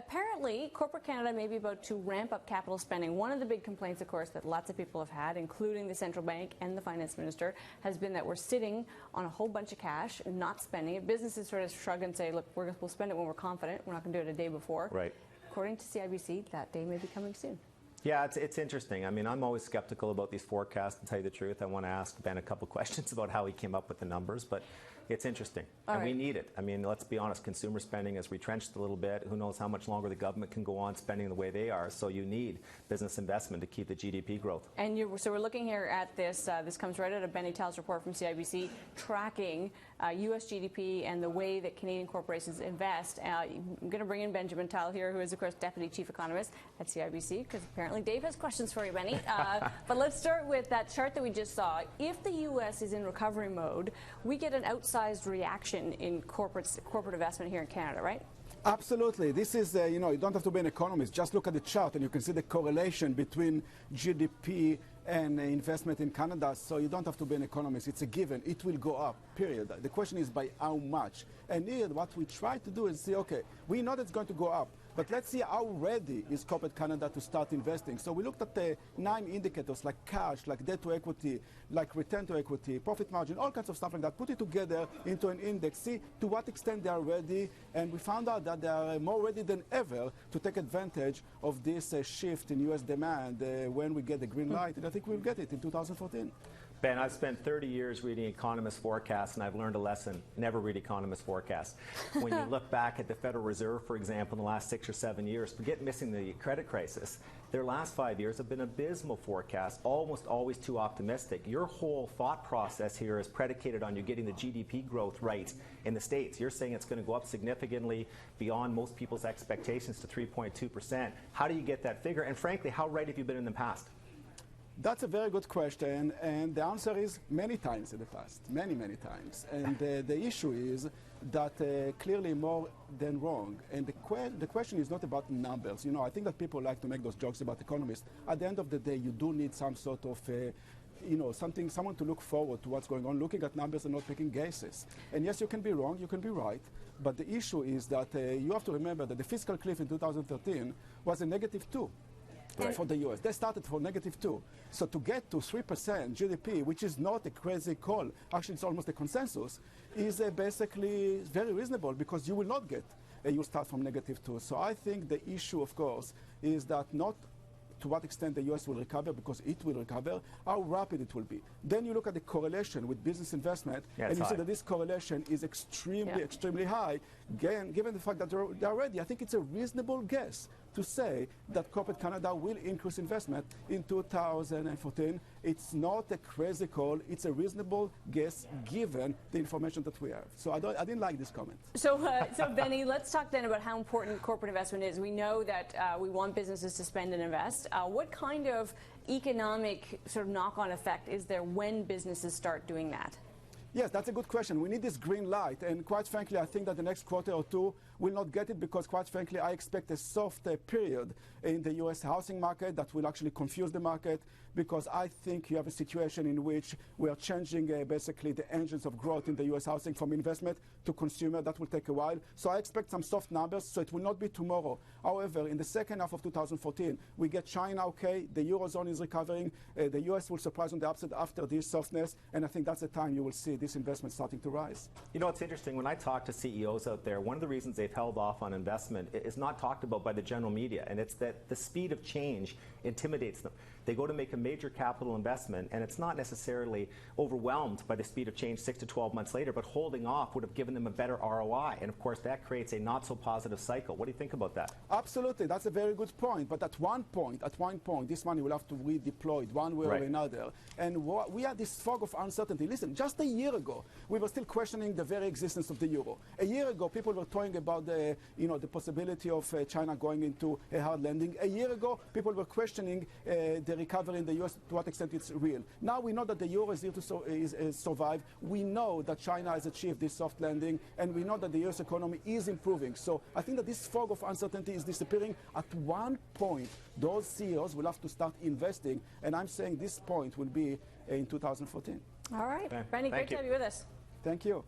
apparently, corporate Canada may be about to ramp up capital spending. One of the big complaints, of course, that lots of people have had, including the central bank and the finance minister, has been that we're sitting on a whole bunch of cash and not spending it. Businesses sort of shrug and say, look, we'll spend it when we're confident. We're not going to do it a day before. Right. According to CIBC, that day may be coming soon. Yeah, it's interesting. I mean, I'm always skeptical about these forecasts, to tell you the truth. I want to ask Ben a couple questions about how he came up with the numbers, but it's interesting. And we need it. I mean, let's be honest, consumer spending has retrenched a little bit. Who knows how much longer the government can go on spending the way they are. So you need business investment to keep the GDP growth. And so we're looking here at this. This comes right out of Benny Tal's report from CIBC, tracking U.S. GDP and the way that Canadian corporations invest. I'm going to bring in Benjamin Tal here, who is, of course, Deputy Chief Economist at CIBC, because apparently Dave has questions for you, Benny. But let's start with that chart that we just saw. If the U.S. is in recovery mode, we get an outsized reaction in corporate investment here in Canada, right? Absolutely. This is, you don't have to be an economist. Just look at the chart and you can see the correlation between GDP and investment in Canada. So you don't have to be an economist. It's a given. It will go up, period. The question is by how much. And here what we try to do is say, okay, we know it's going to go up, but let's see how ready is corporate Canada to start investing. So we looked at the 9 indicators like cash, like debt to equity, like return to equity, profit margin, all kinds of stuff like that. Put it together into an index, see to what extent they are ready. And we found out that they are more ready than ever to take advantage of this shift in U.S. demand when we get the green light. And I think we'll get it in 2014. Ben, I've spent 30 years reading economist forecasts, and I've learned a lesson. Never read economist forecasts. When you look back at the Federal Reserve, for example, in the last 6 or 7 years, forget missing the credit crisis, their last 5 years have been abysmal forecasts, almost always too optimistic. Your whole thought process here is predicated on you getting the GDP growth right in the States. You're saying it's going to go up significantly beyond most people's expectations to 3.2%. How do you get that figure? And frankly, how right have you been in the past? That's a very good question, and the answer is many times in the past, many, many times. And the issue is that clearly more than wrong. And the question is not about numbers. I think that people like to make those jokes about economists. At the end of the day, you do need some sort of someone to look forward to what's going on, looking at numbers and not making guesses. And yes, you can be wrong, you can be right, but the issue is that you have to remember that the fiscal cliff in 2013 was a -2. Right. For the U.S. They started for -2. So to get to 3% GDP, which is not a crazy call, actually it's almost a consensus, is basically very reasonable because you will not get, you start from -2. So I think the issue, of course, is that not to what extent the U.S. will recover, because it will recover, how rapid it will be. Then you look at the correlation with business investment, and you see that this correlation is extremely high. Again, given the fact that they're ready, I think it's a reasonable guess to say that corporate Canada will increase investment in 2014. It's not a crazy call. It's a reasonable guess given the information that we have. So I didn't like this comment. So Benny, let's talk then about how important corporate investment is. We know that we want businesses to spend and invest. What kind of economic sort of knock-on effect is there when businesses start doing that? Yes, that's a good question. We need this green light, and quite frankly, I think that the next quarter or two will not get it because, quite frankly, I expect a soft period in the U.S. housing market that will actually confuse the market, because I think you have a situation in which we are changing basically the engines of growth in the U.S. housing from investment to consumer. That will take a while. So I expect some soft numbers, so it will not be tomorrow. However, in the second half of 2014, we get China okay, the Eurozone is recovering, the U.S. will surprise on the upside after this softness, and I think that's the time you will see this investment starting to rise. You know, it's interesting, when I talk to CEOs out there, one of the reasons they've held off on investment is not talked about by the general media, and it's that the speed of change intimidates them. They go to make a major capital investment, and it's not necessarily overwhelmed by the speed of change 6 to 12 months later, but holding off would have given them a better ROI, and of course that creates a not so positive cycle. What do you think about that? Absolutely, that's a very good point, but at one point, this money will have to be redeployed one way or another, and we have this fog of uncertainty. Listen, just a year ago, we were still questioning the very existence of the euro. A year ago, people were talking about the possibility of China going into a hard landing. A year ago, people were questioning the recovery in the U.S., to what extent it's real. Now we know that the euro is here to survive. We know that China has achieved this soft landing, and we know that the U.S. economy is improving. So I think that this fog of uncertainty is disappearing. At one point, those CEOs will have to start investing, and I'm saying this point will be in 2014. All right. Benny, great to have you with us. Thank you.